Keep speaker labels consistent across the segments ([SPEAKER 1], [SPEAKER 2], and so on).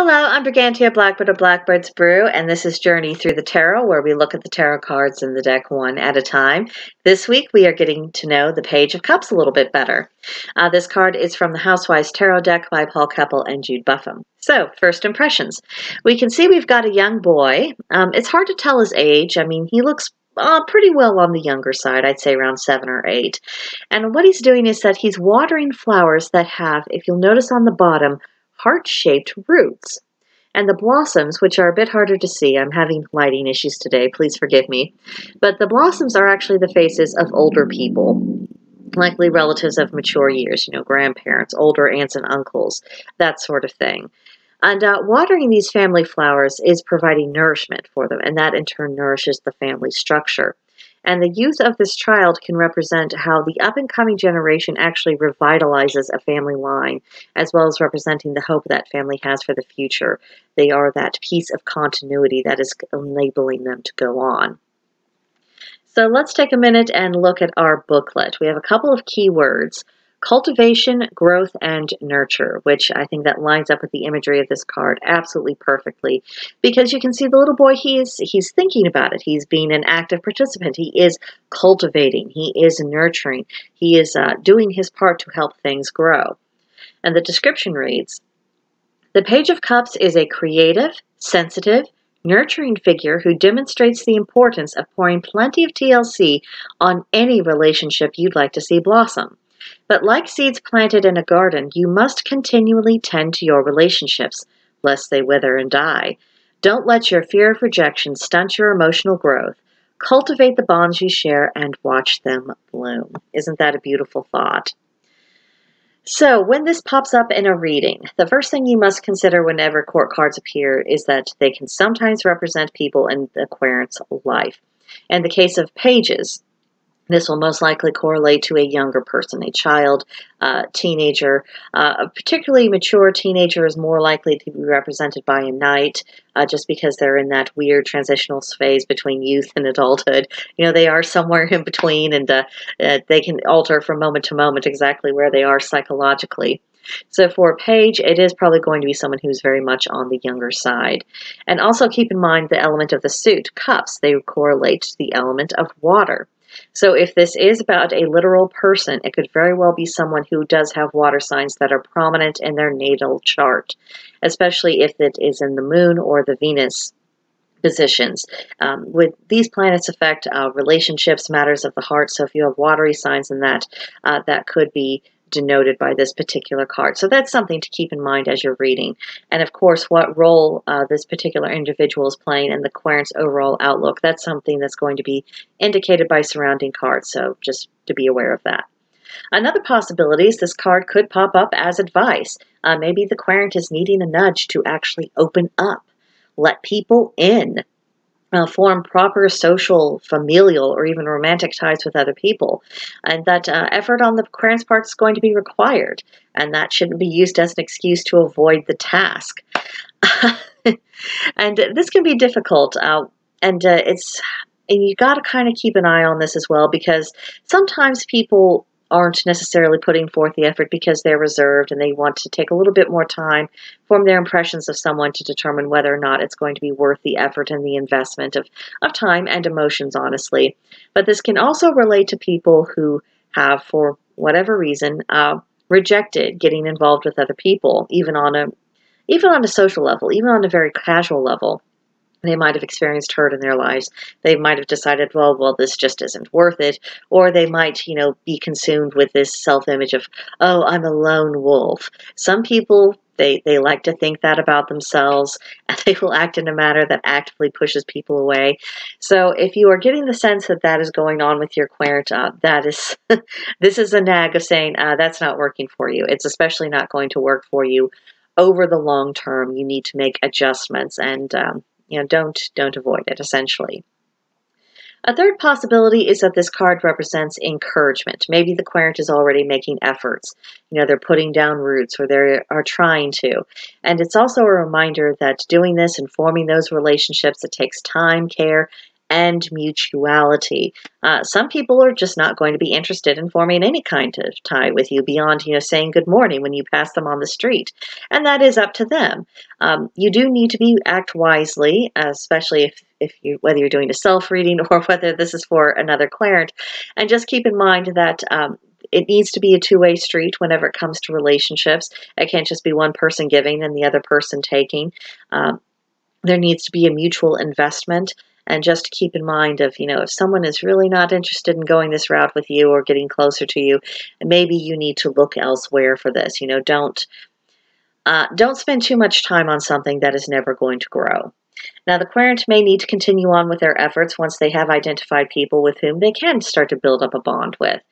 [SPEAKER 1] Hello, I'm Brigantia Blackbird of Blackbird's Brew, and this is Journey Through the Tarot, where we look at the tarot cards in the deck one at a time. This week, we are getting to know the Page of Cups a little bit better. This card is from the Housewives Tarot deck by Paul Keppel and Jude Buffum. So, first impressions. We can see we've got a young boy. It's hard to tell his age. I mean, he looks pretty well on the younger side. I'd say around 7 or 8. And what he's doing is that he's watering flowers that have, if you'll notice on the bottom, heart-shaped roots. And the blossoms, which are a bit harder to see, I'm having lighting issues today, please forgive me, but the blossoms are actually the faces of older people, likely relatives of mature years, grandparents, older aunts and uncles, that sort of thing. And watering these family flowers is providing nourishment for them, and that in turn nourishes the family structure. And the youth of this child can represent how the up-and-coming generation actually revitalizes a family line, as well as representing the hope that family has for the future. They are that piece of continuity that is enabling them to go on. So let's take a minute and look at our booklet. We have a couple of key words: cultivation, growth, and nurture, which I think that lines up with the imagery of this card absolutely perfectly, because you can see the little boy, he's thinking about it. He's being an active participant. He is cultivating. He is nurturing. He is doing his part to help things grow. And the description reads, "The Page of Cups is a creative, sensitive, nurturing figure who demonstrates the importance of pouring plenty of TLC on any relationship you'd like to see blossom. But like seeds planted in a garden, you must continually tend to your relationships, lest they wither and die. Don't let your fear of rejection stunt your emotional growth. Cultivate the bonds you share and watch them bloom." Isn't that a beautiful thought? So when this pops up in a reading, the first thing you must consider whenever court cards appear is that they can sometimes represent people in the querent's life. In the case of pages, this will most likely correlate to a younger person, a child, teenager. A particularly mature teenager is more likely to be represented by a knight, just because they're in that weird transitional phase between youth and adulthood. They are somewhere in between, and they can alter from moment to moment exactly where they are psychologically. So for a page, it is probably going to be someone who's very much on the younger side. And also keep in mind the element of the suit, cups. They correlate to the element of water. So if this is about a literal person, it could very well be someone who does have water signs that are prominent in their natal chart, especially if it is in the moon or the Venus positions. With these planets affect relationships, matters of the heart. So if you have watery signs in that, that could be denoted by this particular card. So that's something to keep in mind as you're reading. And of course, what role this particular individual is playing in the querent's overall outlook, that's something that's going to be indicated by surrounding cards. So just to be aware of that. Another possibility is this card could pop up as advice. Maybe the querent is needing a nudge to actually open up, let people in, form proper social, familial, or even romantic ties with other people. And that effort on the querent's part is going to be required, and that shouldn't be used as an excuse to avoid the task. And this can be difficult, and you got to kind of keep an eye on this as well, because sometimes people aren't necessarily putting forth the effort because they're reserved and they want to take a little bit more time, form their impressions of someone to determine whether or not it's going to be worth the effort and the investment of time and emotions, honestly. But this can also relate to people who have, for whatever reason, rejected getting involved with other people, even on a social level, even on a very casual level. They might have experienced hurt in their lives. They might have decided, well, this just isn't worth it. Or they might, be consumed with this self-image of, oh, I'm a lone wolf. Some people, they like to think that about themselves, and they will act in a manner that actively pushes people away. So if you are getting the sense that that is going on with your querent, that is, this is a nag of saying, that's not working for you. It's especially not going to work for you over the long term. You need to make adjustments, and don't avoid it, essentially. A third possibility is that this card represents encouragement. Maybe the querent is already making efforts. They're putting down roots, or they are trying to. And it's also a reminder that doing this and forming those relationships, it takes time, care, and mutuality. Some people are just not going to be interested in forming any kind of tie with you beyond, saying good morning when you pass them on the street, and that is up to them. You do need to act wisely, especially if you whether you're doing a self reading or whether this is for another clairant, and just keep in mind that. It needs to be a two-way street whenever it comes to relationships. It can't just be one person giving and the other person taking. There needs to be a mutual investment. And just keep in mind if someone is really not interested in going this route with you or getting closer to you, maybe you need to look elsewhere for this. Don't spend too much time on something that is never going to grow. Now, the clairant may need to continue on with their efforts once they have identified people with whom they can start to build up a bond with.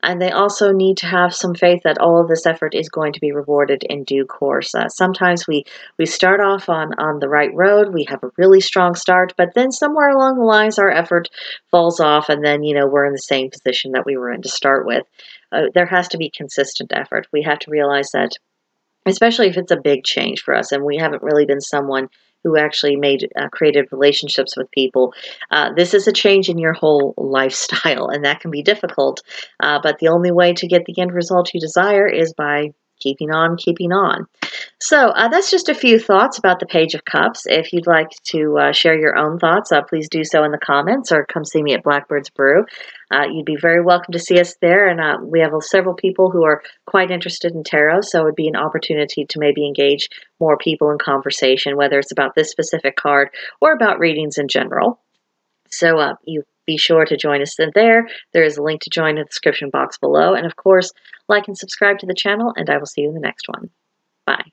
[SPEAKER 1] And they also need to have some faith that all of this effort is going to be rewarded in due course. Sometimes we start off on the right road, we have a really strong start, but then somewhere along the lines our effort falls off, and then, we're in the same position that we were in to start with. There has to be consistent effort. We have to realize that, especially if it's a big change for us and we haven't really been someone who actually created relationships with people. This is a change in your whole lifestyle, and that can be difficult. But the only way to get the end result you desire is by keeping on, keeping on. So that's just a few thoughts about the Page of Cups. If you'd like to share your own thoughts, please do so in the comments or come see me at Blackbird's Brew. You'd be very welcome to see us there, and we have several people who are quite interested in tarot, so it would be an opportunity to maybe engage more people in conversation, whether it's about this specific card or about readings in general. So you be sure to join us there. There is a link to join in the description box below, and of course, like and subscribe to the channel, and I will see you in the next one. Bye.